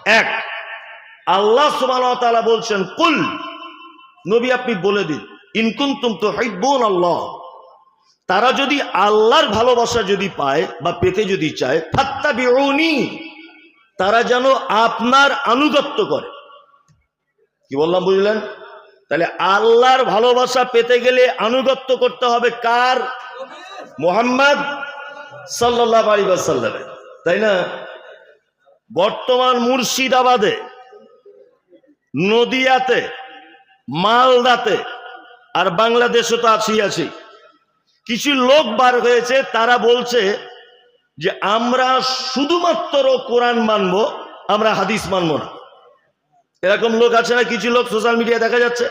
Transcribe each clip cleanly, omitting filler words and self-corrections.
এক, আল্লাহ সুবহানাহু ওয়া তাআলা বলছেন কুল, নবী আপনি বলে দিন, ইন কুনতুম তুহিব্বুনাল্লাহ, তারা যদি আল্লাহর ভালোবাসা যদি পায় বা পেতে যদি চায়, ফাত্তাবিউনি, তারা যেন আপনার আনুগত্য করে। কি বললাম বুঝলেন? তাহলে আল্লাহর ভালোবাসা পেতে গেলে আনুগত্য করতে হবে কার? মুহাম্মদ সাল্লাল্লাহু আলাইহি ওয়াসাল্লামের, তাই না? বর্তমান মুর্শিদাবাদে, নদিয়াতে, মালদাতে আর বাংলাদেশে তো আছি কিছু লোক বার হয়েছে, তারা বলছে যে আমরা শুধুমাত্র কোরআন মানবো, আমরা হাদিস মানবো না। এরকম লোক আছে না? কিছু লোক সোশ্যাল মিডিয়া দেখা যাচ্ছে,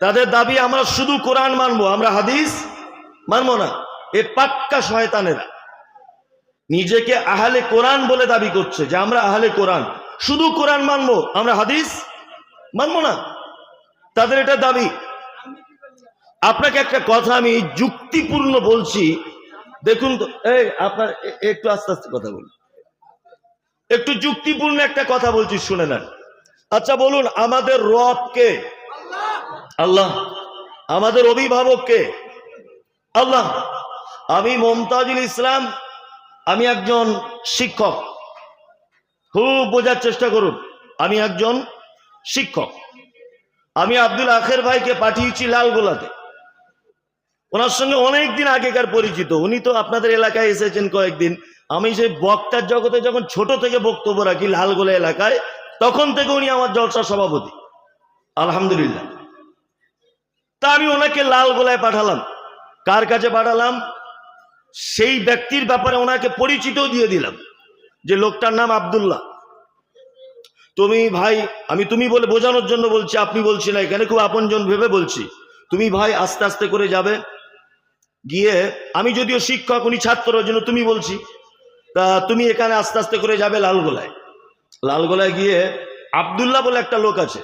তাদের দাবি আমরা শুধু কোরআন মানবো, আমরা হাদিস মানবো না। এ পাক্কা শয়তানেরা, নিজেকে আহলে কোরআন বলে দাবি করছে যে আমরা আহলে কোরআন, শুধু কোরআন মানবো, আমরা হাদিস মানবো না, তাদের এটা দাবি। আপনাকে একটা কথা আমি যুক্তিপূর্ণ বলছি, দেখুন তো, এই আপনার একটু আস্তে আস্তে কথা বলুন, একটু যুক্তিপূর্ণ একটা কথা বলছি, শুনে নেন। আচ্ছা বলুন, আমাদের রব কে? আল্লাহ। আমাদের অভিভাবক কে? আল্লাহ। আমি মুমতাজুল ইসলাম, আমি একজন শিক্ষক, খুব বোঝার চেষ্টা করুন, আমি একজন শিক্ষক। আমি আব্দুল আখের ভাইকে পাঠিয়েছি লালগোলাতে, ওনার সঙ্গে অনেকদিন আগেকার পরিচিত, উনি তো আপনাদের এলাকায় এসেছেন কয়েকদিন। আমি সেই বক্তার জগতে যখন ছোট থেকে বক্তব্য রাখি লালগোলা এলাকায়, তখন থেকে উনি আমার জলসার সভাপতি, আলহামদুলিল্লাহ। তা আমি ওনাকে লালগোলায় পাঠালাম। কার কাছে পাঠালাম? সেই ব্যক্তির ব্যাপারে ওনাকে পরিচিতও দিয়ে দিলাম, যে লোকটার নাম আব্দুল্লাহ। তুমি ভাই, আমি তুমি বলে বোঝানোর জন্য বলছি, আপনি বলছি না, এখানে খুব আপনজন ভেবে বলছি। তুমি ভাই আস্তে আস্তে করে যাবে, গিয়ে আমি যদিও শিক্ষক, উনি ছাত্র, ওই জন্য তুমি বলছি, তা তুমি এখানে আস্তে আস্তে করে যাবে লালগোলায়। লালগোলায় গিয়ে আব্দুল্লাহ বলে একটা লোক আছে,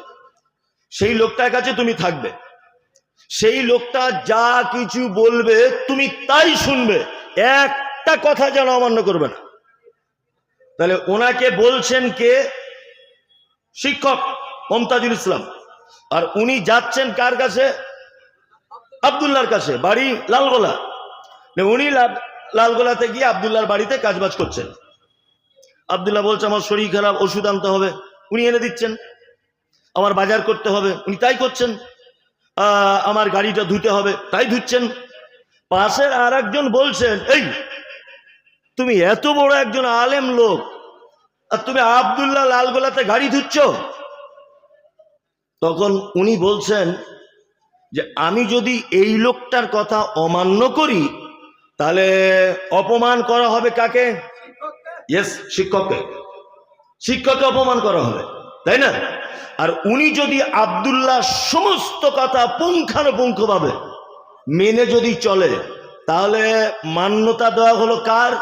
সেই লোকটার কাছে তুমি থাকবে। সেই লোকটা যা কিছু বলবে তুমি তাই শুনবে, একটা কথা যেন অমান্য করবে না। তাহলে ওনাকে বলছেন কে? শিক্ষক মুমতাজুল ইসলাম। আর উনি যাচ্ছেন কার কাছে? আব্দুল্লাহর কাছে, বাড়ি লালগোলা। উনি লালগোলাতে গিয়ে আব্দুল্লাহর বাড়িতে কাজবাজ করছেন। আব্দুল্লাহ বলছে আমার শরীর খারাপ, ওষুধ আনতে হবে, উনি এনে দিচ্ছেন। আমার বাজার করতে হবে, উনি তাই করছেন। আমার গাড়িটা ধুতে হবে, তাই ধুচ্ছেন। পাশের আর একজন বলছেন, এই তুমি এত বড় একজন আলেম লোক, আর তুমি আব্দুল্লাহ লালগোলাতে গাড়ি ধুচ্ছ? তখন উনি বলছেন যে আমি যদি এই লোকটার কথা অমান্য করি, তাহলে অপমান করা হবে কাকে? ইয়েস, শিক্ষককে। শিক্ষককে অপমান করা হবে, তাই না? আর উনি যদি আব্দুল্লাহ সমস্ত কথা পুঙ্খানুপুঙ্খভাবে মেনে যদি চলে, তাহলে মান্যতা দেওয়া হলো কার?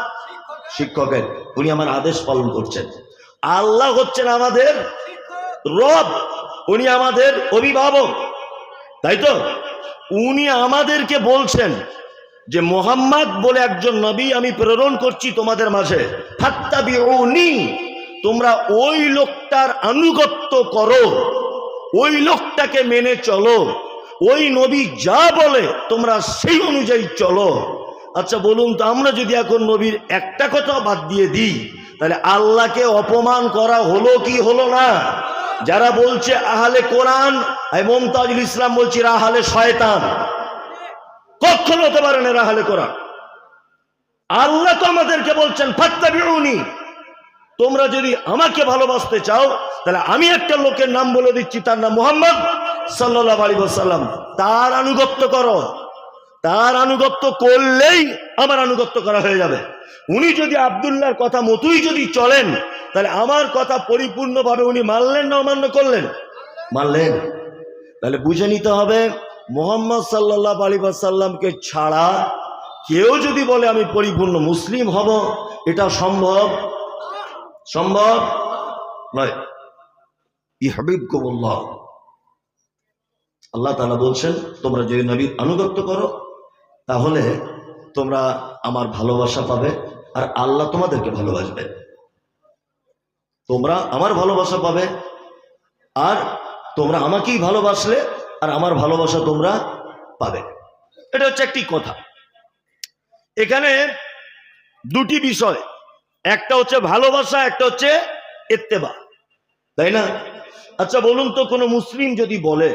শিক্ষকের। উনি আমার আদেশ পালন করছেন। আল্লাহ হচ্ছেন আমাদের রব, উনি আমাদের অভিভাবক, তাই তো? উনি আমাদেরকে বলছেন যে মুহাম্মদ বলে একজন নবী আমি প্রেরণ করছি তোমাদের মাঝে, ফাত্তাবিউনি, তোমরা ওই লোকটার আনুগত্য করো, ওই লোকটাকে মেনে চলো, ওই নবী যা বলে তোমরা সেই অনুযায়ী চলো। আচ্ছা বলুন তো, আমরা যদি এখন নবীর একটা কথা বাদ দিয়ে দিই, তাহলে আল্লাহকে অপমান করা হলো কি হলো না? যারা বলছে আহলে কোরআন, মুমতাজুল ইসলাম বলছি আহলে শয়তান, কখনো হতে পারে না আহলে কোরআন। আল্লাহ তো আমাদেরকে বলছেন ফাত্তাবিউনি, তোমরা যদি আমাকে ভালোবাসতে চাও, তাহলে আমি একটা লোকের নাম বলে দিচ্ছি, তার নাম মুহাম্মদ সাল্লাল্লাহু আলাইহি ওয়াসাল্লাম, তার আনুগত্য করো। তার আনুগত্য করলেই আমার আনুগত্য করা হয়ে যাবে। উনি যদি আব্দুল্লাহর কথা মতোই যদি চলেন, তাহলে আমার কথা পরিপূর্ণভাবে উনি মানলেন না অমান্য করলেন? মানলেন। তাহলে বুঝে নিতে হবে, মুহাম্মদ সাল্লাল্লাহু আলাইহি ওয়াসাল্লামকে ছাড়া কেউ যদি বলে আমি পরিপূর্ণ মুসলিম হব, এটা সম্ভব সম্ভব নয়। ইহবিবকুমুল্লাহ, আল্লাহ তাআলা বলছেন তোমরা যদি নবীর আনুগত্য করো, তাহলে তোমরা আমার ভালোবাসা পাবে, আর আল্লাহ তোমাদেরকে ভালোবাসবে। তোমরা আমার ভালোবাসা পাবে, আর তোমরা আমাকেই ভালোবাসলে আর আমার ভালোবাসা তোমরা পাবে। এটা হচ্ছে একটি কথা। এখানে দুটি বিষয়, একটা হচ্ছে ভালোবাসা, একটা হচ্ছে ইত্তেবা, তাই না? আচ্ছা বলুন তো, কোনো মুসলিম যদি বলে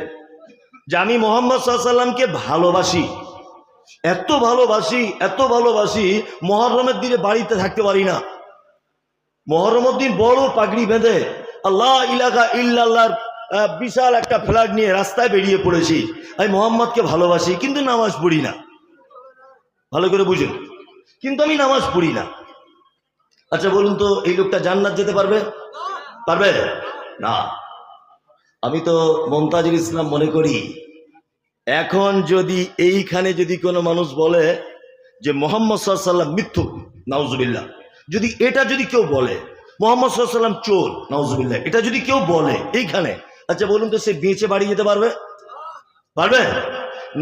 যে আমি মুহাম্মদ সাল্লাল্লাহু আলাইহি ওয়াসাল্লামকে ভালোবাসি, এত ভালোবাসি, এত ভালোবাসি, মুহররমের দিনে বাড়িতে থাকতে পারি না, মুহররমের দিন বড় পাগড়ি বেঁধে আল্লাহ ইলাহা ইল্লাল্লাহর বিশাল একটা ফ্ল্যাগ নিয়ে রাস্তায় বেরিয়ে পড়েছি, আমি মুহাম্মদকে ভালোবাসি কিন্তু নামাজ পড়ি না, ভালো করে বুঝুন, কিন্তু আমি নামাজ পড়ি না। আচ্ছা বলুন তো, এই লোকটা জান্নাত যেতে পারবে? পারবে না। আমি তো মুমতাজুল ইসলাম মনে করি, এখন যদি এইখানে যদি কোনো মানুষ বলে যে মুহাম্মদ সাল্লাল্লাহু আলাইহি ওয়াসাল্লাম মিথ্যুক, নাউজুবিল্লাহ, যদি এটা যদি কেউ বলে মুহাম্মদ সাল্লাল্লাহু আলাইহি ওয়াসাল্লাম চোর, নাউজুবিল্লাহ, এটা যদি কেউ বলে এইখানে, আচ্ছা বলুন তো সে বেঁচে বাড়ি যেতে পারবে? পারবে?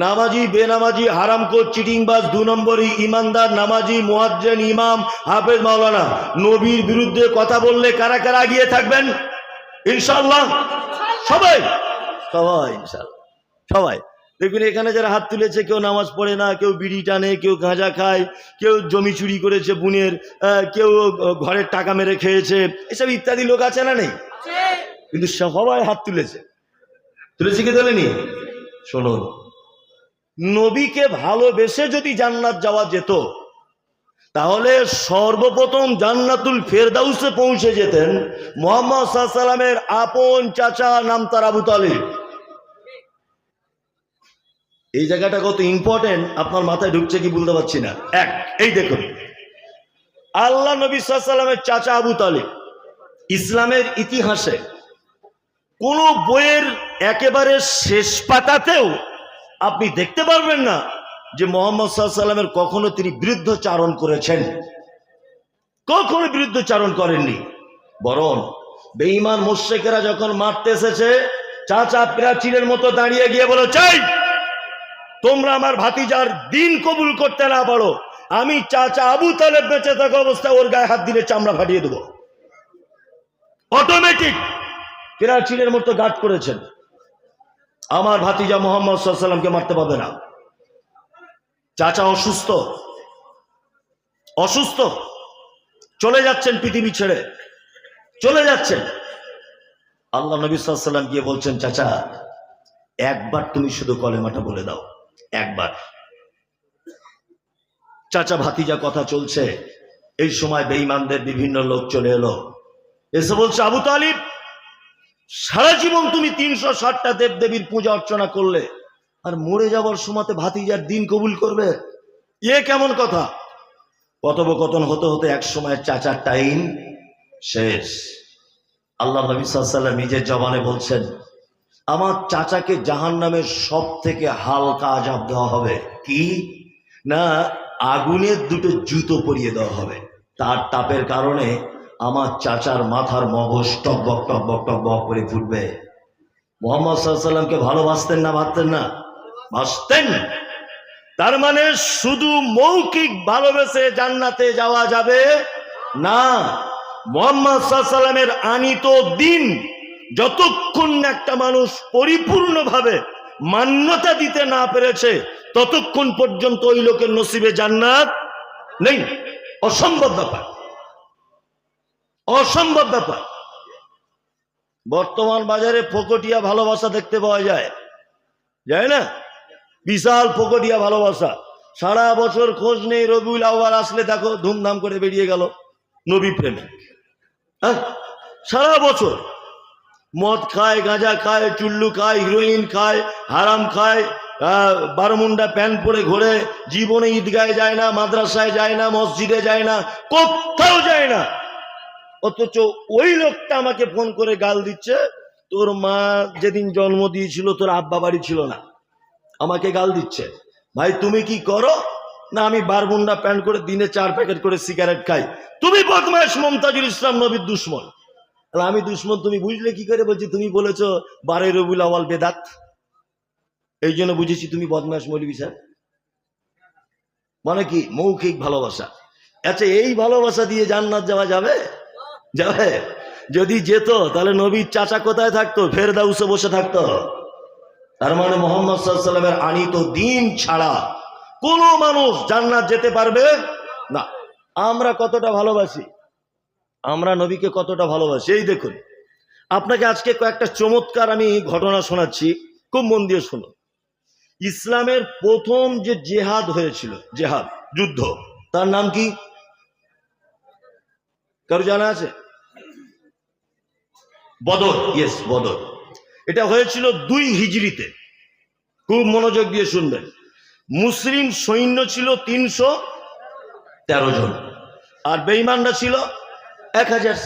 নামাজি, বেনামাজি, হারামখোর, চিটিংবাজ, 2 নম্বরই, ইমানদার, নামাজি, মুয়াজ্জিন, ইমাম, হাফেজ, মাওলানা, নবীর বিরুদ্ধে কথা বললে কারা কারা এগিয়ে থাকবেন? ইনশাআল্লাহ সবাই, সবাই ইনশাআল্লাহ সবাই। দেখবেন এখানে যারা হাত তুলেছে, কেউ নামাজ পড়ে না, কেউ বিড়ি টানে, কেউ গাঁজা খায়, কেউ জমি চুরি করেছে বুনের, কেউ ঘরের টাকা মেরে খেয়েছে, এসব ইত্যাদি লোক আছে না নেই? কিন্তু সবাই হাত তুলেছে, তুলেছে কি তোলেনি? শুনুন, নবীকে ভালোবেসে যদি জান্নাত যাওয়া যেত, তাহলে সর্বপ্রথম জান্নাতুল ফেরদাউসে পৌঁছে যেতেন মুহাম্মদ সাল্লাল্লাহু আলাইহি ওয়াসাল্লামের আপন চাচা, নাম তার আবু তালিব। এই জায়গাটা কত ইম্পর্টেন্ট আপনার মাথায় ঢুকছে কি বলতে পারছি না। এক, এই দেখুন, আল্লাহ নবী সাল্লাল্লাহু আলাইহি ওয়াসাল্লামের চাচা আবু তালিব, ইসলামের ইতিহাসে কোন বইয়ের একেবারে শেষ পাতাতেও আপনি দেখতে পারবেন না যে মুহাম্মদ সাল্লাল্লাহু আলাইহি ওয়াসাল্লামের কখনো তিনি বিরুদ্ধচারণ করেছেন, কখনো বিরুদ্ধচারণ করেননি। বরং বেঈমান মুশরিকেরা যখন মারতে এসেছে, চাচা প্রাচীরের মতো দাঁড়িয়ে গিয়ে বলে, চাই তোমরা আমার ভাতিজার দিন কবুল করতে না পারো, আমি চাচা আবু তালেব বেঁচে থাকা অবস্থায় ওর গায়ে হাত দিলে চামড়া ফাটিয়ে দেবো। অটোমেটিক প্রাচীরের মতো গার্ড করেছেন, আমার ভাতিজা মুহাম্মদ সাল্লাল্লাহু আলাইহি ওয়াসাল্লামকে মারতে পারবে না। চাচা অসুস্থ, অসুস্থ, চলে যাচ্ছেন পৃথিবী ছেড়ে, চলে যাচ্ছেন। আল্লাহ নবী সাল্লাল্লাহু আলাইহি ওয়াসাল্লাম গিয়ে বলছেন, চাচা একবার তুমি শুধু কলেমাটা বলে দাও, একবার। চাচা ভাতিজা কথা চলছে, এই সময় বেঈমানদের বিভিন্ন লোক চলে এলো, এসে বলছে, আবু তালিব সারা জীবন তুমি 360টা দেবদেবীর পূজা অর্চনা করলে, আর মরে যাবার সময়তে ভাতিজার দিন কবুল করবে? এ কেমন কথা? কথোপকথন হতে হতে এক সময় চাচার টাইম শেষ। আল্লাহ নবী সাল্লাল্লাহু আলাইহি ওয়াসাল্লাম নিজের জবানে বলছেন, আমার চাচাকে জাহান্নামের সব থেকে হালকা আযাব দেওয়া হবে। কি না, আগুনের 2টো জুতো পরিয়ে দেওয়া হবে। তার তাপের কারণে আমার চাচার মাথার মগজ টকবক টকবক টকবক করে ফুটবে। মুহাম্মদ সাল্লাল্লাহু আলাইহি ওয়াসাল্লামকে ভালোবাসতেন না বাসতেন না? বাসতেন। তার মানে শুধু মৌখিক ভালোবেসে জান্নাতে যাওয়া যাবে না। মুহাম্মদ সাল্লাল্লাহু আলাইহি ওয়াসাল্লামের আনিত দিন যতক্ষণ একটা মানুষ পরিপূর্ণভাবে মান্যতা দিতে না পেরেছে, ততক্ষণ পর্যন্ত ওই লোকের নসিবে জান্নাত নেই। অসম্ভব ব্যাপার, অসম্ভব ব্যাপার। বর্তমান বাজারে ফকটিয়া ভালোবাসা দেখতে পাওয়া যায়, যায় না? বিশাল ফকটিয়া ভালোবাসা, সারা বছর খোঁজ নেই, রবিউল আউয়াল আসলে দেখো ধুমধাম করে বেরিয়ে গেল নবী প্রেমে। সারা বছর মদ খায়, গাঁজা খায়, চুল্লু খায়, হিরোইন খায়, হারাম খায়, বারমুন্ডা প্যান্ট পরে ঘোরে, জীবনে ঈদগাহে যায় না, মাদ্রাসায় যায় না, মসজিদে যায় না, কোথাও যায় না। অথচ ওই লোকটা আমাকে ফোন করে গাল দিচ্ছে, তোর মা যেদিন জন্ম দিয়েছিল তোর আব্বা বাড়ি ছিল না, আমাকে গাল দিচ্ছে। ভাই তুমি কি করো? না আমি বারমুন্ডা প্যান্ট করে দিনে 4 প্যাকেট করে সিগারেট খাই। তুমি বদমাশ, মুমতাজুল ইসলাম নবীর দুশ্মন। আমি দুশ্মন তুমি বুঝলে কি করে? বলছি তুমি বলেছো 12 রবিউল আউয়াল বেদাত, এই জন্য বুঝেছি তুমি বদমাশ মৌলভী সাহেব। মানে কি? মৌখিক ভালোবাসা। আচ্ছা এই ভালোবাসা দিয়ে জান্নাত যাওয়া যাবে? যাবে? যদি যেত তাহলে নবীর চাচা কোথায় থাকতো? ফেরদাউসে বসে থাকতো। তার মানে মুহাম্মদ সাল্লাল্লাহু আলাইহি ওয়াসাল্লামের আনিত দ্বীন ছাড়া কোন মানুষ জান্নাত যেতে পারবে না। আমরা কতটা ভালোবাসি, আমরা নবীকে কতটা ভালোবাসি। এই দেখুন, আপনাকে আজকে কয়েকটা চমৎকার আমি ঘটনা শোনাচ্ছি, খুব মন দিয়ে শুনুন। ইসলামের প্রথম যে জেহাদ হয়েছিল, জেহাদ যুদ্ধ, তার নাম কি কারো জানা আছে? বদর। ইয়েস, বদর। এটা হয়েছিল 2 হিজরিতে। খুব মনোযোগ দিয়ে শুনবেন। মুসলিম সৈন্য ছিল 313 জন, আর বেঈমানরা ছিল 1000।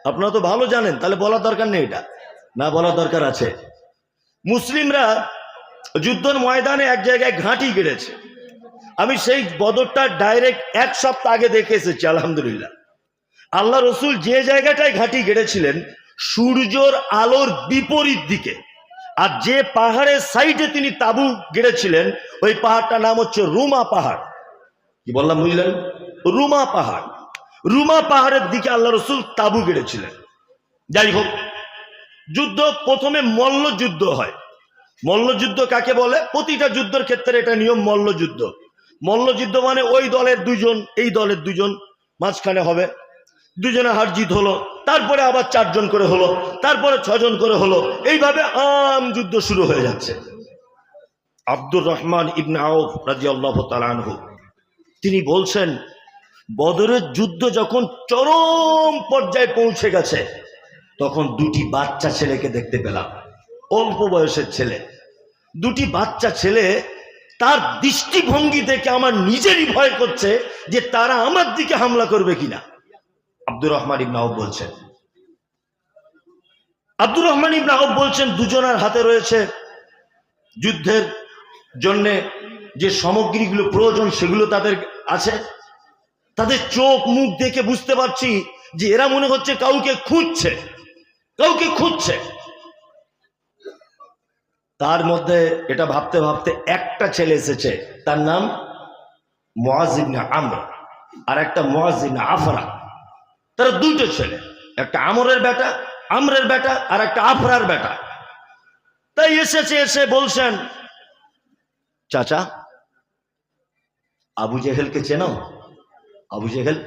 আপনারা তো ভালো জানেন, তাহলে বলার দরকার নেই, এটা না বলার দরকার আছে। মুসলিমরা যুদ্ধের ময়দানে এক জায়গায় ঘাঁটি গেড়েছে। আমি সেই বদরটা ডাইরেক্ট 1 সপ্তাহ আগে দেখে এসেছি, আলহামদুলিল্লাহ। আল্লাহ রসুল যে জায়গাটায় ঘাঁটি গেড়েছিলেন সূর্যর আলোর বিপরীত দিকে, আর যে পাহাড়ের সাইডে তিনি তাবু গেড়েছিলেন ওই পাহাড়টার নাম হচ্ছে রুমা পাহাড়। কি বললাম বুঝলেন? রুমা পাহাড়। রুমা পাহাড়ের দিকে আল্লাহ রসুল তাবু গেড়েছিলেন। যাই হোক, যুদ্ধ প্রথমে মল্লযুদ্ধ হয়। মল্লযুদ্ধ কাকে বলে? প্রতিটা যুদ্ধের ক্ষেত্রে এটা নিয়ম, মল্লযুদ্ধ। মল্লযুদ্ধ মানে ওই দলের 2 জন, এই দলের 2 জন, মাঝখানে হবে, 2 জনে হার জিত হলো, তারপরে আবার 4 জন করে হলো, তারপরে 6 জন করে হলো, এইভাবে আম যুদ্ধ শুরু হয়ে যাচ্ছে। আব্দুর রহমান ইবনে আউফ রাদিয়াল্লাহু তাআলা আনহু তিনি বলছেন, বদরের যুদ্ধ যখন চরম পর্যায়ে পৌঁছে গেছে তখন 2টি বাচ্চা ছেলেকে দেখতে পেলাম, অল্প বয়সের ছেলে। 2টি বাচ্চা ছেলে, তার দৃষ্টিভঙ্গি দেখে আমার নিজেরই ভয় করছে যে তারা আমার দিকে হামলা করবে কিনা। আব্দুর রহমান ইবনে আউফ বলছেন, আব্দুর রহমান ইবনে আউফ বলছেন, 2 জনের হাতে রয়েছে যুদ্ধের জন্য যে সামগ্রীগুলো প্রয়োজন সেগুলো তাদের আছে। তাদের চোখ মুখ দেখে বুঝতে পারছি যে এরা মনে হচ্ছে কাউকে খুঁজছে, কাউকে খুঁজছে। তার মধ্যে এটা ভাবতে ভাবতে একটা ছেলে এসেছে, তার নাম মুআজ ইবনে আমর, আর একটা মুআজ ইবনে আফরা। তারা 2টো ছেলে, একটা আমরের বেটা আর একটা আফরার বেটা। তাই এসেছে, এসে বলছেন, চাচা আবু জেহেলকে চেনো? আবু জেহেল?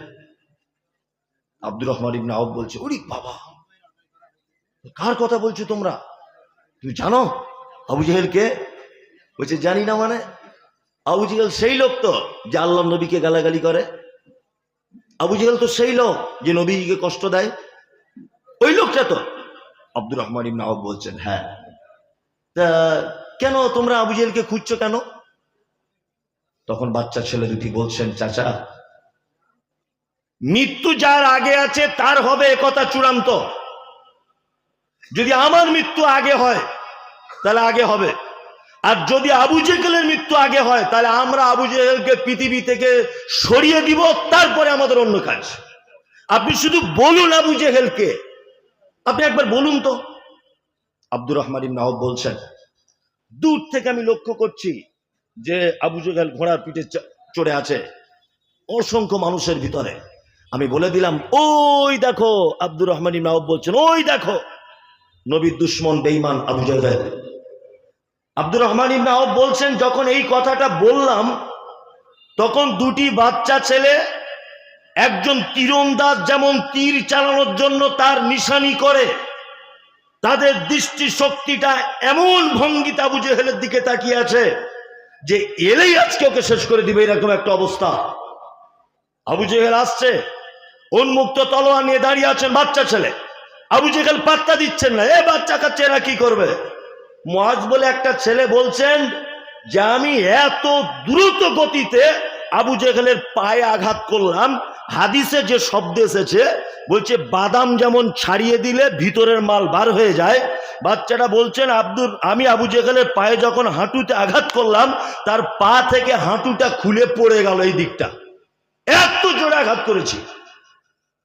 আব্দুর রহমান ইবনে আউফ বলছে, ওরে বাবা, কার কথা বলছো তোমরা? তুমি জানো আবু জেহেলকে? বলছে, জানি না মানে? আবু জেহেল সেই লোক তো যে আল্লাহ নবীকে গালাগালি করে। আবু জেহেল তো সেই লোক যে নবীকে কষ্ট দেয়, ওই লোকটা তো। আব্দুর রহমান ইবনে আউফ বলছেন, হ্যাঁ। তা কেন তোমরা আবু জেহেলকে খুঁজছো কেন? তখন বাচ্চা ছেলে 2টি বলছেন, চাচা মৃত্যু যার আগে আছে তার হবে একথা চূড়ান্ত। যদি আমার মৃত্যু আগে হয় তাহলে আগে হবে, আর যদি আবু জেহেলের মৃত্যু আগে হয় তাহলে আমরা আবু জেহেলকে পৃথিবী থেকে সরিয়ে দিব, তারপরে আমাদের অন্য কাজ। আপনি শুধু বলুন আবু জেহেলকে, আপনি একবার বলুন তো। আব্দুর রহমান ইবনে আউফ বলছেন, দূর থেকে আমি লক্ষ্য করছি যে আবু জেহেল ঘোড়ার পিঠে চড়ে আছে অসংখ্য মানুষের ভিতরে। আমি বলে দিলাম, ওই দেখো। আব্দুর রহমান ইবনে আউফ বলছেন, ওই দেখো নবীর দুশমন বেঈমান আবু জেহেল। আব্দুর রহমান ইবনে আউফ বলছেন, যখন এই কথাটা বললাম তখন 2টি বাচ্চা ছেলে, একজন তীরন্দাজ যেমন তীর চালানোর জন্য তার নিশানি করে, তাদের দৃষ্টি শক্তিটা এমন ভঙ্গিতে আবু জেহেলের দিকে তাকিয়ে আছে যে এলেই আজকে ওকে শেষ করে দিবে, এরকম একটা অবস্থা। আবু জেহেল আসছে, উন্মুক্ত তলোয়ার নিয়ে দাঁড়িয়ে আছেন বাচ্চা ছেলে। আবু জেহেল পাত্তা দিচ্ছেন না, এ বাচ্চা কাচ্চা এরা কি করবে? মুআজ বলে একটা ছেলে বলছেন যে আমি এত দ্রুত গতিতে আবু জেহেলের পায়ে আঘাত করলাম, হাদিসে যে শব্দ এসেছে বলছে বাদাম যেমন ছাড়িয়ে দিলে ভিতরের মাল বার হয়ে যায়। বাচ্চাটা বলছেন, আমি আবু জেহেলের পায়ে যখন হাঁটুতে আঘাত করলাম তার পা থেকে হাঁটুটা খুলে পড়ে গেল এই দিকটা, এত জোরে আঘাত করেছি।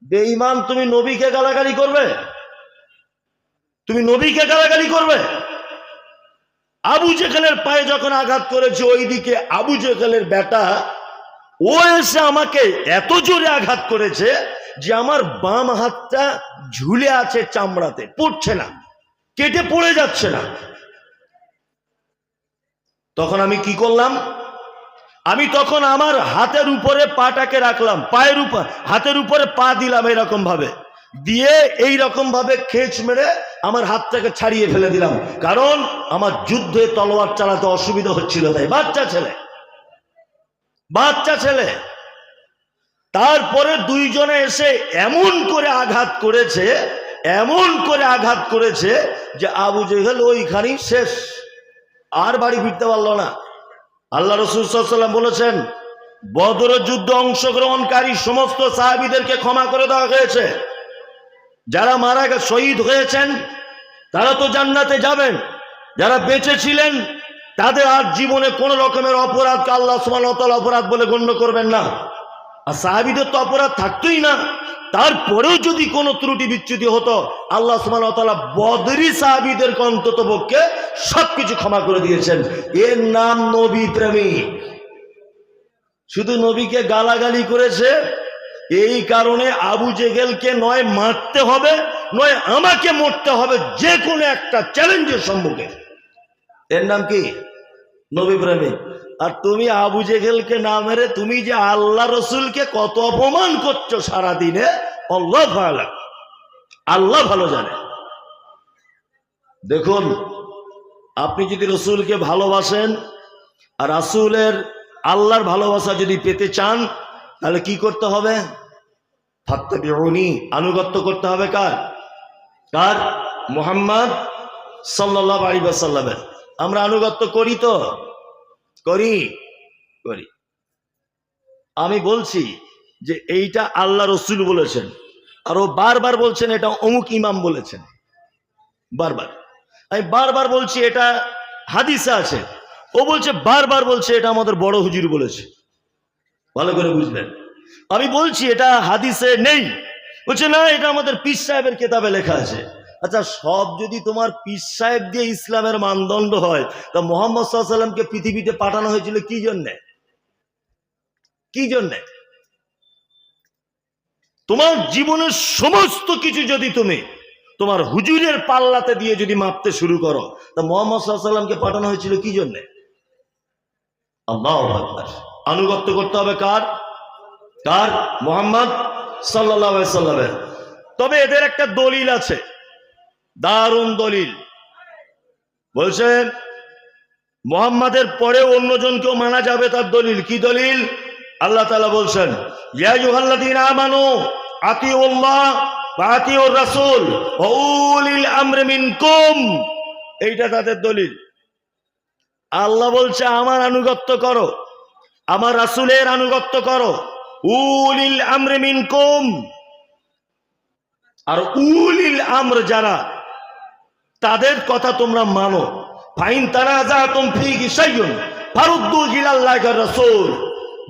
বেঈমান, তুমি নবীকে গালাগালি করবে? তুমি নবীকে গালাগালি করবে? আবু জেহেলের পায়ে যখন আঘাত করেছে ওইদিকে আবু জেহেলের বেটা ও এসে আমাকে এত জোরে আঘাত করেছে যে আমার বাম হাতটা ঝুলে আছে চামড়াতে, পড়ছে না, কেটে পড়ে যাচ্ছে না। তখন আমি কি করলাম? আমি তখন আমার হাতের উপরে পাটাকে রাখলাম, পায়ের উপর, হাতের উপরে পা দিলাম এরকম ভাবে, দিয়ে এই রকম ভাবে খেঁচ মেরে আমার হাতটাকে ছাড়িয়ে ফেলে দিলাম। কারণ আমার যুদ্ধে তলোয়ার চালাতে অসুবিধা হচ্ছিল, তাই। বাচ্চা ছেলে। তারপরে দুইজনে এসে এমন করে আঘাত করেছে যে আবু জেহেল ওইখানেই শেষ, আর বাড়ি ফিরতে পারল না। আল্লাহ রাসূল সাল্লাল্লাহু আলাইহি ওয়াসাল্লাম বলেছেন, বদর যুদ্ধে অংশগ্রহণকারী সমস্ত সাহাবীদেরকে ক্ষমা করে দেওয়া হয়েছে। যারা মারা গেছে, শহীদ হয়েছেন, তারা তো জান্নাতে যাবেন। যারা বেঁচে ছিলেন তাদের আর জীবনে কোন রকমের অপরাধকে আল্লাহ সুবহানাহু ওয়া তাআলা অপরাধ বলে গণ্য করবেন না। আর সাহাবীদের তো অপরাধ থাকতোই না, তারপরেও যদি কোনো ত্রুটি বিচ্যুতি হতো, আল্লাহ সুবহানাহু ওয়া তাআলা বদরি সাহাবীদেরকে অন্তত পক্ষে সবকিছু ক্ষমা করে দিয়েছেন। এর নাম নবী প্রেমিক। শুধু নবীকে গালাগালি করেছে, এই কারণে আবু জেহেলকে নয় মারতে হবে, নয় আমাকে মরতে হবে, যে কোনো একটা চ্যালেঞ্জের সম্মুখে। এর নাম কি? নবী প্রেমিক। আর তুমি আবু জেহেলকে না মেরে তুমি যে আল্লাহ রসুলকে কত অপমান করছো সারাদিনে, আল্লাহ ভালো জানে। দেখুন, আপনি যদি রসুলকে ভালোবাসেন আর রাসূলের আল্লাহর ভালোবাসা যদি পেতে চান, তাহলে কি করতে হবে? ফাত্তাবিউনি, আনুগত্য করতে হবে। কার? মুহাম্মদ সাল্লাল্লাহু আলাইহি ওয়াসাল্লামের। আমরা আনুগত্য করি তো? করি। আমি বলছি যে এইটা আল্লাহ রসুল বলেছেন, আর ও বারবার বলছেন এটা অমুক ইমাম বলেছেন। আমি বারবার বলছি এটা হাদিসে আছে, ও বলছে বারবার বলছে এটা আমাদের বড় হুজুর বলেছে। ভালো করে বুঝলেন? আমি বলছি এটা হাদিসে নেই, বলছে না এটা আমাদের পীর সাহেবের কিতাবে লেখা আছে। আচ্ছা, সব যদি তোমার পীর সাহেব দিয়ে ইসলামের মানদণ্ড হয়, তা মুহাম্মদ সাল্লাল্লাহু আলাইহি ওয়াসাল্লামকে পৃথিবীতে পাঠানো হয়েছিল কি জন্যে? তোমার জীবনের সমস্ত কিছু যদি তুমি তোমার হুজুরের পাল্লাতে দিয়ে যদি মাপতে শুরু করো, তা মুহাম্মদ সাল্লাল্লাহু আলাইহি ওয়াসাল্লামকে পাঠানো হয়েছিল কি জন্যে? আল্লাহু আকবার। আনুগত্য করতে হবে কার? মুহাম্মদ সাল্লাল্লাহু আলাইহি ওয়াসাল্লামের। তবে এদের একটা দলিল আছে, দারুণ দলিল। বলছেন মুহাম্মাদের পরে অন্যজনকেও মানা যাবে, তার দলিল কি? দলিল আল্লাহ তাআলা বলছেন, ইয়া আইয়ুহাল্লাযীনা আমানু আতিউল্লাহ ওয়া আতিউর রাসূল ওয়া উলিল আমরি মিনকুম। এইটা তাদের দলিল। আল্লাহ বলছে আমার আনুগত্য করো, আমার রাসূলের আনুগত্য করো, উলিল আমরি মিনকুম। আর উলিল আমর যারা, তাদের কথা তোমরা মানো। ফাইন তানাযাতুম ফীহি শাইউন ফারুদ্দু ইলাল্লাহি ওয়া রাসূল।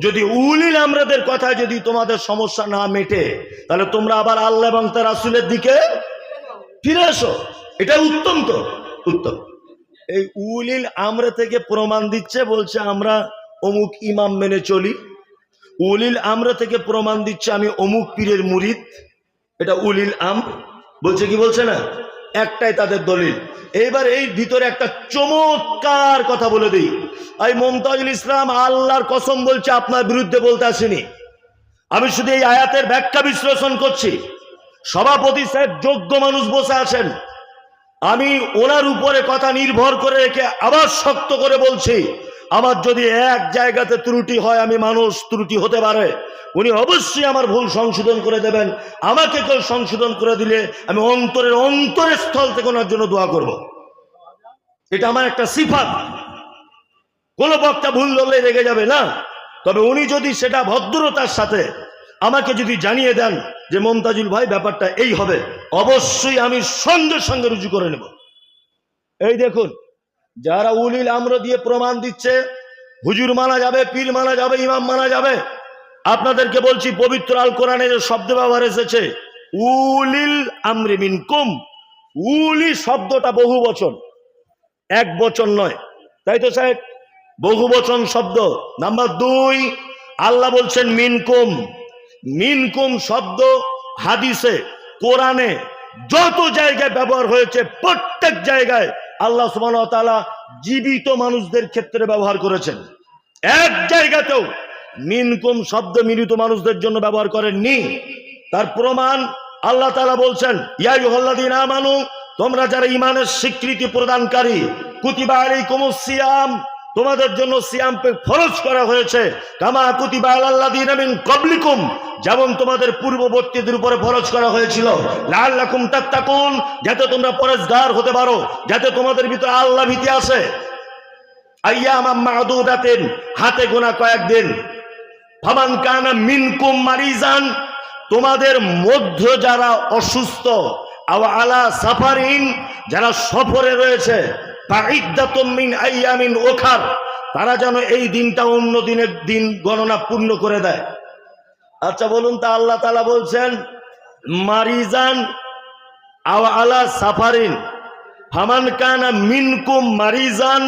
যদি উলিল আমরদের কথা যদি তোমাদের সমস্যা না মেটে, তাহলে তোমরা আবার আল্লাহ এবং তার রাসূলের দিকে ফিরে এসো। এটা উত্তম। তো উত্তম। এই উলিল আমর থেকে প্রমাণ দিচ্ছে, বলছে আমরা অমুক ইমাম মেনে চলি। উলিল আমর থেকে প্রমাণ দিচ্ছে আমি অমুক পীরের মুরিদ। এটা উলিল আমর বলছে কি বলছে না? একটাই তাদের দলিল। এইবার এই ভিতরে একটা চমৎকার কথা বলে দিই। এই মুমতাজুল ইসলাম আল্লাহর কসম বলছে আপনার বিরুদ্ধে বলতে আসেনি। আমি শুধু এই আয়াতের ব্যাখ্যা বিশ্লেষণ করছি। সভাপতি সাহেব যোগ্য মানুষ বসে আছেন, আমি ওনার উপরে কথা নির্ভর করে রেখে আবার শক্ত করে বলছি, আমার যদি এক জায়গাতে ত্রুটি হয়, আমি মানুষ, ত্রুটি হতে পারে, উনি অবশ্যই আমার ভুল সংশোধন করে দেবেন। আমাকে কেউ সংশোধন করে দিলে আমি অন্তরের স্থল থেকে ওনার জন্য দোয়া করব। এটা আমার একটা সিফাত। কোন বক্তা ভুল ধরলে রেগে যাবে না, তবে উনি যদি সেটা ভদ্রতার সাথে আমাকে যদি জানিয়ে দেন যে মুমতাজুল ভাই ব্যাপারটা এই হবে, অবশ্যই আমি সঙ্গে সঙ্গে রুজু করে নেব। এই দেখুন, যারা উলিল আমর দিয়ে প্রমাণ দিচ্ছে হুজুর মানা যাবে, পীর মানা যাবে, ইমাম মানা যাবে, আপনাদেরকে বলছি পবিত্র আল কোরআনে যে শব্দ ব্যবহার এসেছে উলিল আমরি মিনকুম, উলি শব্দটা বহু বচন, এক বচন নয়, তাই তো সাহেব? বহু বচন শব্দ। নাম্বার 2, আল্লাহ বলছেন মিনকুম। মিনকুম শব্দ হাদিসে, কোরআনে যত জায়গায় ব্যবহার হয়েছে প্রত্যেক জায়গায় আল্লাহ সুবহানাহু ওয়া তাআলা জীবিত মানুষদের ক্ষেত্রে ব্যবহার করেছেন। এক জায়গাতেও মিনকুম শব্দ মৃত মানুষদের জন্য ব্যবহার করেননি। তার প্রমাণ আল্লাহ তাআলা বলছেন, ইয়া আইয়ুহাল্লাযীনা আমানু, তোমরা যারা ঈমানের স্বীকৃতি প্রদানকারী, কুতিবা আলাইকুমুস সিয়াম, তোমাদের জন্য সিয়াম ফরজ করা হয়েছে, কামা কুতিবা আলাল্লাযীনা মিন ক্বাবলিকুম, যেমন তোমাদের পূর্ববর্তীদের উপরে ফরজ করা হয়েছিল, লাআল্লাকুম তাত্তাকুন, যাতে তোমরা পরহেজগার হতে পারো, যাতে তোমাদের ভিতরে আল্লাহ ভীতি আসে। আইয়ামাম মা'দুদাতিন, হাতে গোনা কয়েকদিন। ফামান কানা মিনকুম মারিজান, তোমাদের মধ্যে যারা অসুস্থ, আও আলা সাফারিন, যারা সফরে রয়েছে, ফাইদ্দাতুম মিন আইয়ামিন উখার, তারা যেন এই দিনটা অন্য দিনের দিন গণনা পূর্ণ করে দেয়। আচ্ছা বলুন তা আল্লাহ তাআলা বলছেন মারিজান আও আলা সাফারিন, ফামান কানা মিনকুম মারিজান,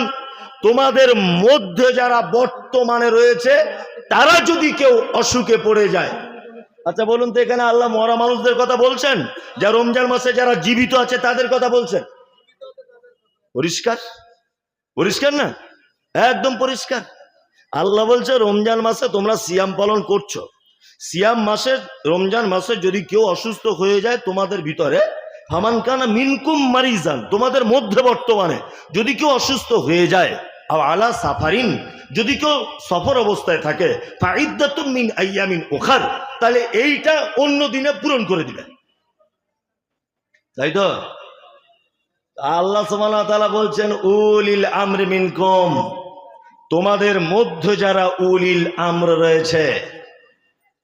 তোমাদের মধ্যে যারা বর্তমানে রয়েছে তারা যদি কেউ অসুখে পড়ে যায়। আচ্ছা বলুন তো এখানে আল্লাহ মরা মানুষদের কথা বলছেন, যা রমজান মাসে যারা জীবিত আছে তাদের কথা বলছেন? পরিষ্কার পরিষ্কার না? একদম পরিষ্কার। আল্লাহ বলছে রমজান মাসে তোমরা সিয়াম পালন করছো, সিয়াম মাসে রমজান মাসে যদি কেউ অসুস্থ হয়ে যায় তোমাদের ভিতরে, ফামান কানা মিনকুম মারিজান, তোমাদের মধ্যে বর্তমানে যদি কেউ অসুস্থ হয়ে যায়, আও আলা সাফারিন, যদি কেউ সফর অবস্থায় থাকে, ফাইদ্দাতুম মিন আইয়ামিন উখার, তাহলে এইটা অন্য দিনে পূরণ করে দিবেন, তাই তো? আল্লাহ সুবহানাহু ওয়া তাআলা বলছেন উলিল আমরি মিনকুম, তোমাদের মধ্যে যারা উলিল আমর রয়েছে।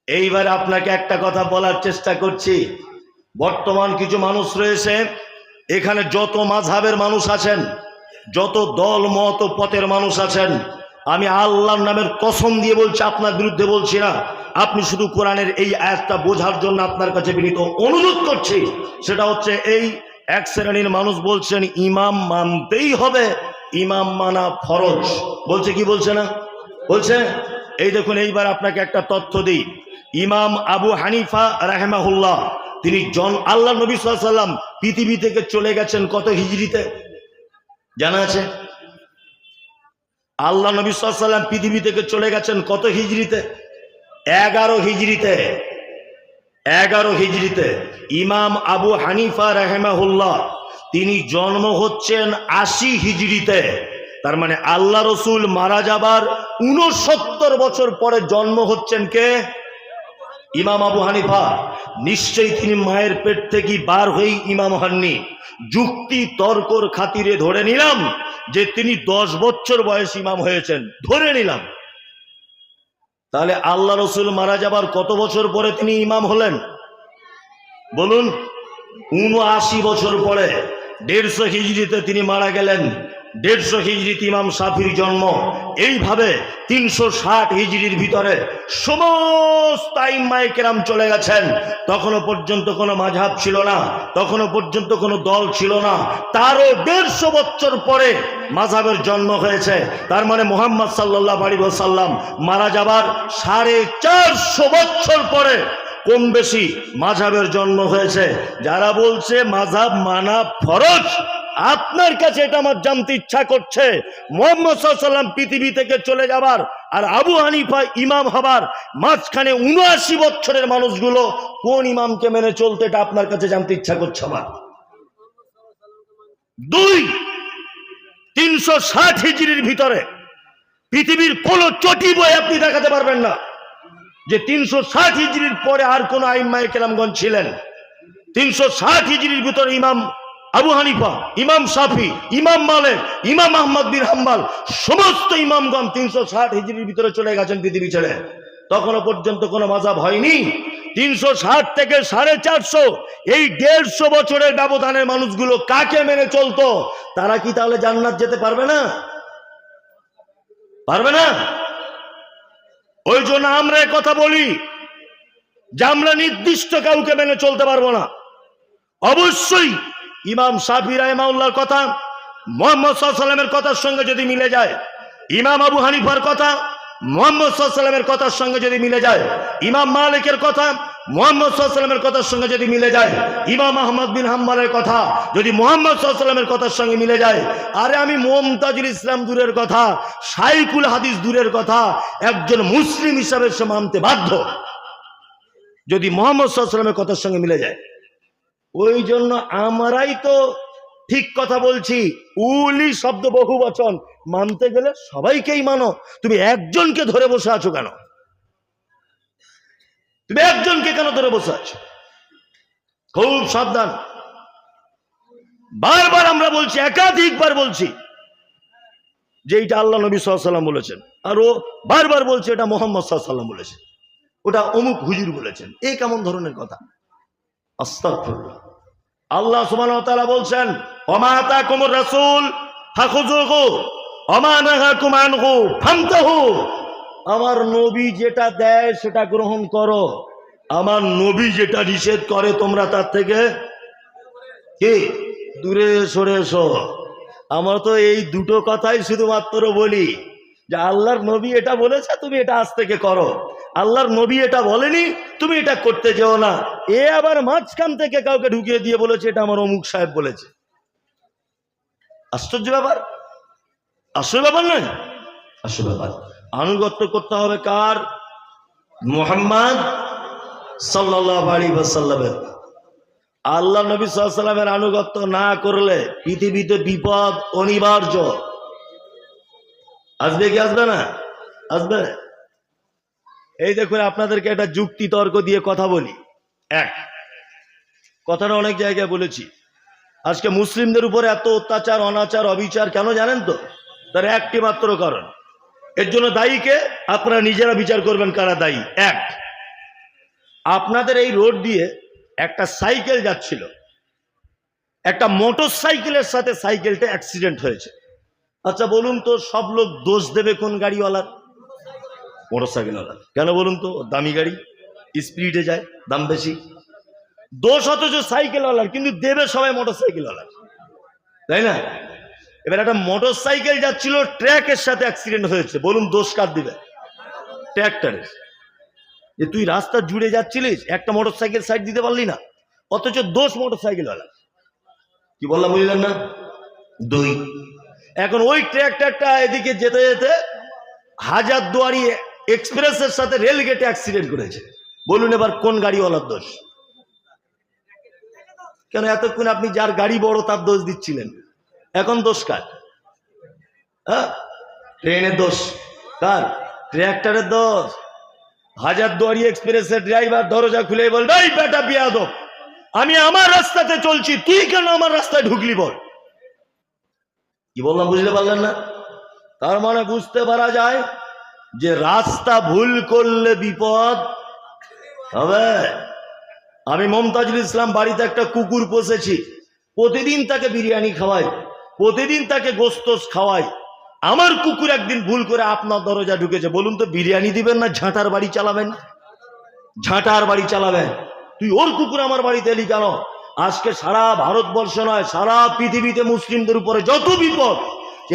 এইবার আপনাকে একটা কথা বলার চেষ্টা করছি। বর্তমান কিছু মানুষ রয়েছে, এখানে যত মাযহাবের মানুষ আছেন, যত দল মত পথের মানুষ আছেন, আমি আল্লাহর নামের কসম দিয়ে বলছি, আপনার বিরুদ্ধে বলছি না, আপনি শুধু কোরআনের এই আয়াতটা বোঝার জন্য আপনার কাছে বিনীত অনুরোধ করছি। সেটা হচ্ছে এই এক শ্রেণীর মানুষ বলছেন ইমাম মানতেই হবে, ইমাম মানা ফরজ। বলছে কি বলছে না? বলছে। এই দেখুন, এইবার আপনাকে একটা তথ্য দিই। ইমাম আবু হানিফা রাহিমাহুল্লাহ, তিনি আল্লাহ নবী সাল্লাল্লাহু আলাইহি ওয়াসাল্লাম পৃথিবী থেকে চলে গেছেন কত হিজরিতে জানা আছে? আল্লাহ নবী সাল্লাল্লাহু আলাইহি ওয়াসাল্লাম পৃথিবী থেকে চলে গেছেন কত হিজরিতে? 11 হিজরিতে। 11 হিজরিতে ইমাম আবু হানিফা রাহিমাহুল্লাহ তিনি জন্ম হচ্ছেন 80 হিজরিতে। তার মানে আল্লাহ রসুল মারা যাবার 69 বছর পরে জন্ম হচ্ছেন কে? ইমাম আবু হানিফা। নিশ্চয়ই তিনি মায়ের পেট থেকে বার হয়েই ইমাম হননি। যুক্তি তর্কর খাতিরে ধরে নিলাম যে তিনি 10 বছর বয়স ইমাম হয়েছেন, ধরে নিলাম। তাহলে আল্লাহ রসুল মারা যাবার কত বছর পরে তিনি ইমাম হলেন বলুন? 79 বছর পরে। 150 হিজরিতে তিনি মারা গেলেন। 150 হিজরিতে ইমাম শাফির জন্ম। এইভাবে 360 হিজরির ভিতরে সমস্ত আইম্মায়ে কেরাম চলে গেছেন। তখনও পর্যন্ত কোনো মাযহাব ছিল না, তখনও পর্যন্ত কোনো দল ছিল না। তারও 150 বছর পরে মাযহাবের জন্ম হয়েছে। তার মানে মুহাম্মদ সাল্লাল্লাহু আলাইহি ওয়াসাল্লাম মারা যাবার 450 বছর পরে কম বেশি মাযহাবের জন্ম হয়েছে। যারা বলছে মাযহাব মানা ফরজ, আপনার কাছে এটা আমার জানতে ইচ্ছা করছে, মুহাম্মদ সাল্লাল্লাহু আলাইহি ওয়াসাল্লাম পৃথিবী থেকে চলে যাবার আর আবু হানিফা ইমাম হবার মাঝখানে 79 বছরের মানুষগুলো কোন ইমামকে মেনে চলতে, এটা আপনার কাছে জানতে ইচ্ছা করছে আমার। 2 360 হিজরির ভিতরে পৃথিবীর কোন চটি বই আপনি দেখাতে পারবেন না যে 360 হিজরির পরে আর কোন আইম্মায়ে কেরামগণ ছিলেন। 360 হিজরির ভিতরে ইমাম আবু হানিফা, ইমাম শাফি, ইমাম মালিক, ইমাম আহমদ বিন হাম্বল, সমস্ত ইমামগণ 360 হিজরির ভিতরে চলে গেছেন পৃথিবী ছেড়ে। তখনও পর্যন্ত কোনো মাযহাব হয়নি। 360 থেকে 450 এই 150 বছরের ব্যবধানের মানুষগুলো কাকে মেনে চলতো? তারা কি তাহলে জান্নাত যেতে পারবে না? পারবে না? ওই জন্য আমরা কথা বলি যে আমরা নির্দিষ্ট কাউকে মেনে চলতে পারবো না। অবশ্যই ইমাম শাফি রাহিমাহুল্লাহর কথা মুহাম্মদ সাল্লাল্লাহু আলাইহি ওয়াসাল্লামের কথার সঙ্গে যদি মিলে যায়, ইমাম আবু হানিফার কথা মুহাম্মদ সাল্লাল্লাহু আলাইহি ওয়াসাল্লামের কথার সঙ্গে যদি মিলে যায়, ইমাম মালিকের কথা মুহাম্মদ সাল্লাল্লাহু আলাইহি ওয়াসাল্লামের কথার সঙ্গে যদি মিলে যায়, ইমাম আহমদ বিন হাম্বলের কথা যদি মুহাম্মদ সাল্লাল্লাহু আলাইহি ওয়াসাল্লামের কথার সঙ্গে মিলে যায়, আরে আমি মুমতাজুল ইসলাম দূরের কথা, শাইখুল হাদিস দূরের কথা, একজন মুসলিম হিসাবে সে মানতে বাধ্য যদি মুহাম্মদ সাল্লাল্লাহু আলাইহি ওয়াসাল্লামের কথার সঙ্গে মিলে যায়। ওই জন্য আমরাই তো ঠিক কথা বলছি, উলি শব্দ বহু বচন, মানতে গেলে সবাইকেই মানো। তুমি একজনকে ধরে বসে আছো কেন? তুমি একজনকে কেন ধরে বসে আছো? খুব সাবধান। বারবার আমরা বলছি, একাধিকবার বলছি যে এটা আল্লাহ নবী সাল্লাল্লাহু আলাইহি ওয়াসাল্লাম বলেছেন, আর ও বারবার বলছে এটা মুহাম্মদ সাল্লাল্লাহু আলাইহি ওয়াসাল্লাম বলেছেন, ওটা অমুক হুজুর বলেছেন। এই কেমন ধরনের কথা? আস্তাগফিরুল্লাহ। আল্লাহ সুবহানাহু ওয়া তাআলা বলছেন, ওমা আতাকুমুর রাসূল ফাখুযুহু ওমা নাহাকুম আনহু ফান্তাহু। আমার নবী যেটা দেয় সেটা গ্রহণ করো, আমার নবী যেটা নিষেধ করে তোমরা তার থেকে কি দূরে সরে এসো। আমরা তো এই দুটো কথাই শুধুমাত্র বলি যে আল্লাহর নবী এটা বলেছে, তুমি এটা আজ থেকে করো। আল্লাহর নবী এটা বলেনি, তুমি এটা করতে যেও না। এ আবার মাঝখান থেকে কাউকে ঢুকিয়ে দিয়ে বলেছে এটা আমার অমুক সাহেব বলেছে। আশ্চর্য ব্যাপার, আসল ব্যাপার নয়, আসল ব্যাপার। আনুগত্য করতে হবে কার? মুহাম্মদ সাল্লাল্লাহু আলাইহি ওয়াসাল্লামের। আল্লাহ নবী সাল্লাল্লাহু আলাইহি ওয়াসাল্লামের আনুগত্য না করলে পৃথিবীতে বিপদ অনিবার্য। আসবে কি আসবে না? আসবে। এই দেখুন, আপনাদেরকে একটা যুক্তি তর্ক দিয়ে কথা বলি। এক কথাটা অনেক জায়গায় বলেছি, আজকে মুসলিমদের উপরে এত অত্যাচার, অনাচার, অবিচার কেন জানেন তো? তার একটি মাত্র কারণ। এর জন্য দায়ীকে আপনারা নিজেরা বিচার করবেন কারা দায়ী। এক, আপনাদের এই রোড দিয়ে একটা সাইকেল যাচ্ছিল, একটা মোটর সাইকেলের সাথে সাইকেলটা অ্যাক্সিডেন্ট হয়েছে। আচ্ছা বলুন তো, সব লোক দোষ দেবে কোন গাড়িওয়ালার? মোটর সাইকেলওয়ালার। কেন বলুন তো? দামি গাড়ি, স্পিডে যায়, দাম বেশি। দোষ অথচ সাইকেলওয়ালার, কিন্তু দেবে সবাই মোটর সাইকেলওয়ালার, তাই না? এবার একটা মোটর সাইকেল যাচ্ছিল, ট্র্যাকের সাথে অ্যাক্সিডেন্ট হয়েছে, বলুন দোষ কার দিবে? ট্র্যাক্টরের। যে তুই রাস্তা জুড়ে যাচ্ছিলিস, একটা মোটর সাইকেল সাইড দিতে পারলি না, অথচ দোষ মোটর সাইকেলওয়ালার। কি বললাম বুঝলেন না? দুই, এখন ওই ট্র্যাক্টরটা এদিকে যেতে যেতে হাজারদুয়ারি এক্সপ্রেসের সাথে রেল গেটে অ্যাক্সিডেন্ট করেছে। বলুন এবার কোন গাড়িওয়ালার দোষ? কেন এতক্ষণ আপনি যার গাড়ি বড় তার দোষ দিচ্ছিলেন, এখন দোষ কার? হ্যাঁ, ট্রেনের দোষ কার? ট্র্যাক্টরের দোষ। হাজারদুয়ারি এক্সপ্রেসের ড্রাইভার দরজা খুলে বলবে, এই বেটা বিয়াদব, আমি আমার রাস্তাতে চলছি, তুই কেন আমার রাস্তায় ঢুকলি বল? কি বললাম বুঝতে পারলেন না? তার মানে বুঝতে পারা যায় যে রাস্তা ভুল করলে বিপদ হবে। আমি মুমতাজুল ইসলাম বাড়িতে একটা কুকুর পোষেছি, প্রতিদিন তাকে বিরিয়ানি খাওয়াই, প্রতিদিন তাকে গোস্ত খাওয়াই। আমার কুকুর একদিন ভুল করে আপনার দরজা ঢুকেছে, বলুন তো বিরিয়ানি দিবেন না ঝাঁটার বাড়ি চালাবেন? ঝাঁটার বাড়ি চালাবেন। তুই ওর কুকুর আমার বাড়িতে এলি কেন? আজকে সারা ভারতবর্ষ নয়, সারা পৃথিবীতে মুসলিমদের উপরে যত বিপদ,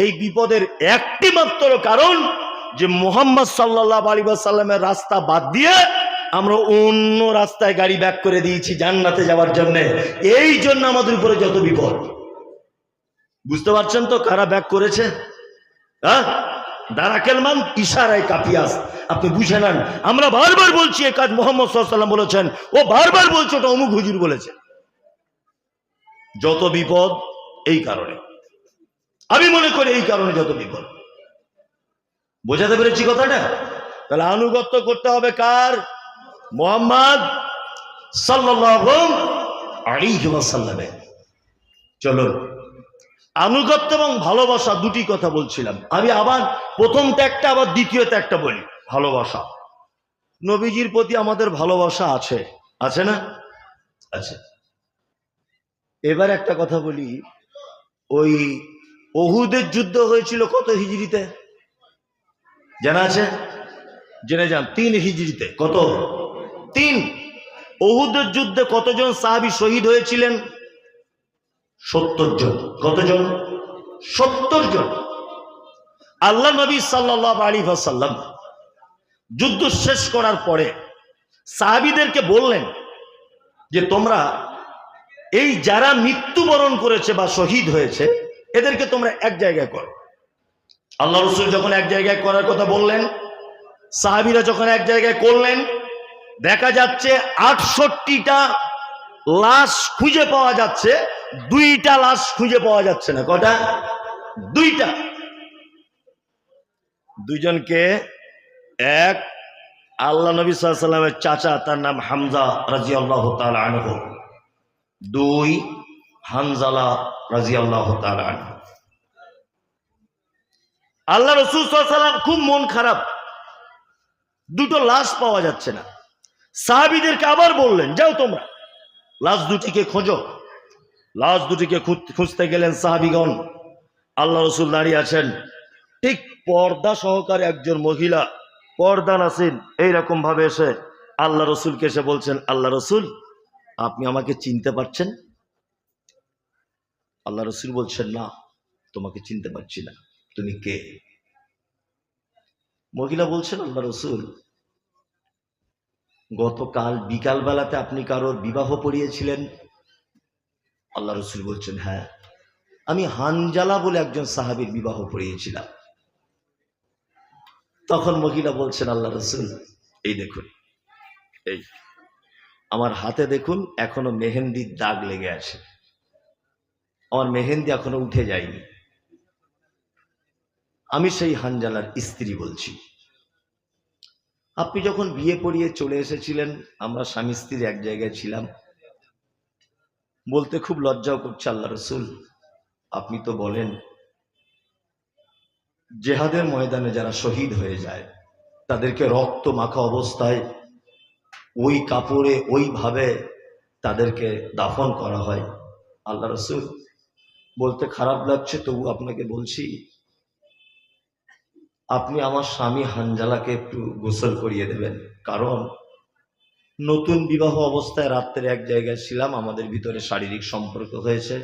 এই বিপদের একটি মাত্র কারণ যে মুহাম্মদ সাল্লাল্লাহু আলাইহি ওয়াসাল্লামের রাস্তা বাদ দিয়ে আমরা অন্য রাস্তায় গাড়ি ব্যাক করে দিয়েছি জান্নাতে যাওয়ার জন্য। এই জন্য আমাদের উপরে যত বিপদ। বুঝতে পারছেন তো কারা ব্যাক করেছে? হ্যাঁ, দারাকেলমান ইশারায় কাফিয়াস। আপনি বুঝে নেন, আমরা বারবার বলছি এ কাজ মুহাম্মদ সাল্লাল্লাহু আলাইহি ওয়াসাল্লাম বলেছেন, ও বারবার বলছে ওটা অমুক হুজুর বলেছে। যত বিপদ এই কারণে, আমি মনে করি এই কারণে যত বিপদ। বোঝাতে পেরেছি কথাটা? তাহলে আনুগত্য করতে হবে কার? মুহাম্মদ সাল্লাল্লাহু আলাইহি ওয়াসাল্লামের। চলুন, আনুগত্য এবং ভালোবাসা দুটি কথা বলছিলাম আমি। আবার প্রথমটা একটা, আবার দ্বিতীয়টা একটা বলি। ভালোবাসা, নবীজির প্রতি আমাদের ভালোবাসা আছে, আছে না? আছে। এবার একটা কথা বলি, ওই উহুদের যুদ্ধ হয়েছিল কত হিজরিতে জানা আছে? জেনে যান। 3 হিজরিতে। কত? 3। উহুদের যুদ্ধে কতজন সাহাবী শহীদ হয়েছিলেন? 70 জন। কতজন? 70 জন। আল্লাহ নবী সাল্লাল্লাহু আলাইহি ওয়াসাল্লাম যুদ্ধ শেষ করার পরে সাহাবীদেরকে বললেন যে তোমরা এই যারা মৃত্যুবরণ করেছে বা শহীদ হয়েছে এদেরকে তোমরা এক জায়গায় করো। আল্লাহ রাসূল যখন এক জায়গায় করার কথা বললেন, সাহাবীরা যখন এক জায়গায় করলেন, দেখা যাচ্ছে 68টা লাশ খুঁজে পাওয়া যাচ্ছে, 2টা লাশ খুঁজে পাওয়া যাচ্ছে না। কটা? 2টা। দুইজনকে, এক আল্লাহ নবী সাল্লাল্লাহু আলাইহি ওয়াসাল্লামের চাচা, তার নাম হামজা রাদিয়াল্লাহু তাআলা আনহু, 2 হানজালা রাদিয়াল্লাহু তাআলা আনহু। আল্লাহ রাসূল সাল্লাল্লাহু আলাইহি ওয়াসাল্লাম খুব মন খারাপ, 2টো লাশ পাওয়া যাচ্ছে না। সাহাবীদেরকে আবার বললেন, যাও তোমরা লাশ দুটিকে খোঁজো। লাশ দুটিকে খুঁজতে গেলেন সাহাবীগণ। আল্লাহ রাসূল দাঁড়িয়ে আছেন, ঠিক পর্দা সহকারে একজন মহিলা, পর্দা নাসিন, এইরকম ভাবে এসে আল্লাহ রাসূলকে এসে বলছেন, আল্লাহ রাসূল আপনি আমাকে চিনতে পারছেন? আল্লাহ রাসূল বলছেন, না তোমাকে চিনতে পারছি না, তুমি কে? মহিলা বলছেন, আল্লাহ রাসূল গতকাল বিকাল বেলাতে আপনি কারোর বিবাহ পড়িয়েছিলেন। আল্লাহ রাসূল বলছেন, হ্যাঁ, আমি হানজালা বলে একজন সাহাবীর বিবাহ পড়িয়েছিলাম। তখন মহিলা বলছেন, আল্লাহ রাসূল এই দেখুন, এই আমার হাতে দেখুন এখনো মেহেন্দির দাগ লেগে আছে, আমার মেহেন্দি এখনো উঠে যায়নি। আমি সেই হানজালার স্ত্রী বলছি। আপনি যখন বিয়ে পড়িয়ে চলে এসেছিলেন, আমরা স্বামী স্ত্রী এক জায়গায় ছিলাম। বলতে খুব লজ্জাও করছে, আল্লাহ রাসূল আপনি তো বলেন জেহাদের ময়দানে যারা শহীদ হয়ে যায় তাদেরকে রক্ত মাখা অবস্থায় ওই কাপড়ে ওইভাবে তাদেরকে দাফন করা হয়। আল্লাহ রাসূল বলতে খারাপ লাগছে, তবু আপনাকে বলছি আপনি আমার স্বামী হানজালাকে একটু গোসল করিয়ে দেবেন, কারণ নতুন বিবাহ অবস্থায় রাত্রে এক জায়গায় ছিলাম, আমাদের ভিতরে শারীরিক সম্পর্ক হয়েছে।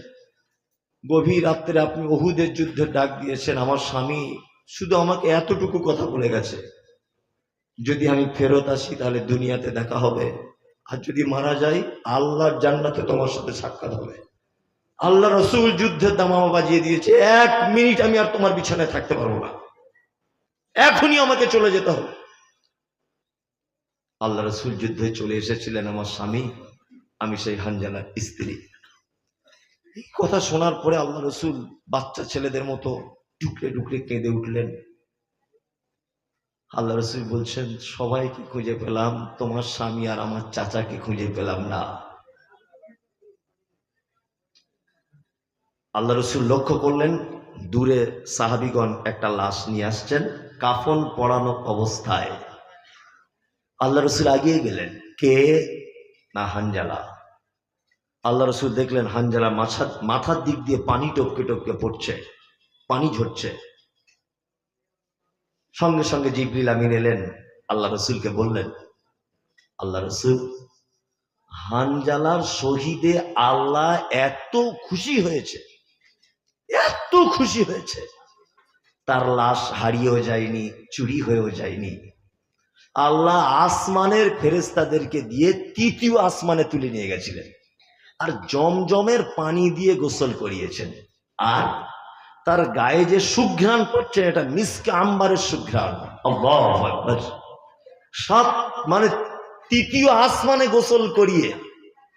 গভীর রাত্রে আপনি উহুদের যুদ্ধের ডাক দিয়েছেন, আমার স্বামী শুধু আমাকে এতটুকু কথা বলে গেছে, যদি আমি ফেরত আসি তাহলে দুনিয়াতে দেখা হবে, আর যদি মারা যাই আল্লাহর জান্নাতে তোমার সাথে সাক্ষাৎ হবে। আল্লাহ রাসূল যুদ্ধের দামামা বাজিয়ে দিয়েছে, 1 মিনিট আমি আর তোমার বিছানায় থাকতে পারবো না, এখনই আমাকে চলে যেতে হবে। আল্লাহ রাসূল যুদ্ধে চলে এসেছিলেন, আমার স্বামী, আমি সেই হানজালার স্ত্রী। এই কথা শোনার পরে আল্লাহ রাসূল বাচ্চা ছেলেদের মতো টুকরে টুকরে কেঁদে উঠলেন। আল্লাহ রাসূল বলছেন, সবাইকে খুঁজে পেলাম, তোমার স্বামী আর আমার চাচাকে খুঁজে পেলাম না। আল্লাহ রাসূল লক্ষ্য করলেন দূরে সাহাবীগণ একটা লাশ নিয়ে আসছেন কাফন পরানো অবস্থায়। আল্লাহ রাসূল এগিয়ে গেলেন, কে? না, হানজালা। আল্লাহ রাসূল দেখলেন হানজালা মাথার দিক দিয়ে পানি টপকে টপকে পড়ছে, পানি ঝরছে। সঙ্গে সঙ্গে জিবরিল আমিন এলেন, আল্লাহ রাসূলকে বললেন, আল্লাহ রাসূল হানজালার শহীদে আল্লাহ এত খুশি হয়েছে, এত খুশি হয়েছে, তার লাশ হারিয়েও যায়নি, চুরি হয়েও যায়নি। আল্লাহ আসমানের ফেরেশতাদেরকে দিয়ে 3য় আসমানে তুলে নিয়ে গেছিলেন, আর জমজমের পানি দিয়ে গোসল করিয়েছেন, আর তার গায়ে যে সুঘ্রাণ পড়ছে এটা মিসকে আম্বারের সুঘ্রাণ। আল্লাহু আকবার। 7 মানে 3য় আসমানে গোসল করিয়ে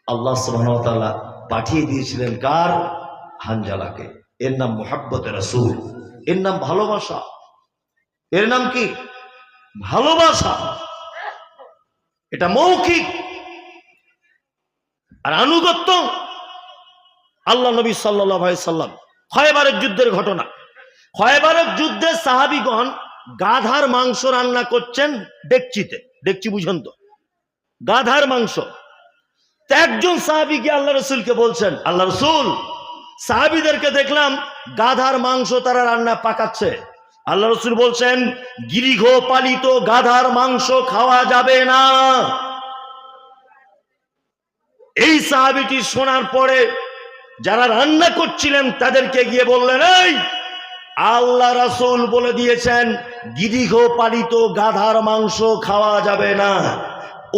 আল্লাহ সুবহানাহু ওয়া তাআলা পাঠিয়ে দিয়েছিলেন কার? হানজালাকে। এর নাম মুহাব্বতে রাসূল, এর নাম ভালোবাসা। এর নাম কি? ভালোবাসা। এটা মৌখিক, আর আনুগত্য। আল্লাহ নবী সাল্লাল্লাহু আলাইহি সাল্লাম খয়বারের যুদ্ধের ঘটনা। খয়বারের যুদ্ধে সাহাবীগণ গাধার মাংস রান্না করছেন ডেকচিতে। ডেকচি বুঝেন তো? গাধার মাংস। একজন সাহাবী গিয়ে আল্লাহ রাসূলকে বলছেন, আল্লাহ রাসূল সাহাবীদেরকে দেখলাম গাধার মাংস তারা রান্না পাকাচ্ছে। আল্লাহ রাসূল বলছেন, গৃহপালিত গাধার মাংস খাওয়া যাবে না। এই সাহাবীটি শোনার পরে যারা রান্না করছিলেন তাদেরকে গিয়ে বললেন, এই আল্লাহ রাসূল বলে দিয়েছেন গৃহপালিত গাধার মাংস খাওয়া যাবে না।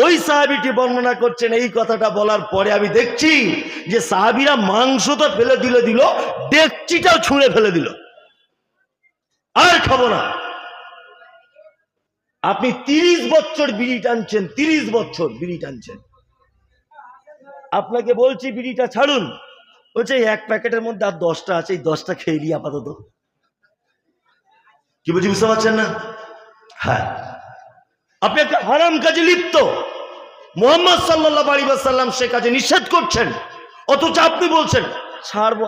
ওই সাহাবীটি বর্ণনা করছেন, এই কথাটা বলার পরে আমি দেখছি যে সাহাবীরা মাংস তো ফেলে দিল, ডেকচিটাও ছুঁড়ে ফেলে দিল, আর খাবো না। আপনি 30 বছর বিড়ি টানছেন, 30 বছর বিড়ি টানছেন, আপনাকে বলছি বিড়িটা ছাড়ুন, বলছে এক প্যাকেটের মধ্যে আর 10টা আছে, এই 10টা খেয়ে নিই আপাতত। কি বলছি বুঝতে পারছেন না? হ্যাঁ, আপনি একটা হারাম কাজে লিপ্ত, মুহাম্মদ সাল্লাল্লাহু আলাইহি ওয়াসাল্লাম সে কাজে নিষেধ করছেন, অথচ আপনি বলছেন ছাড়বো।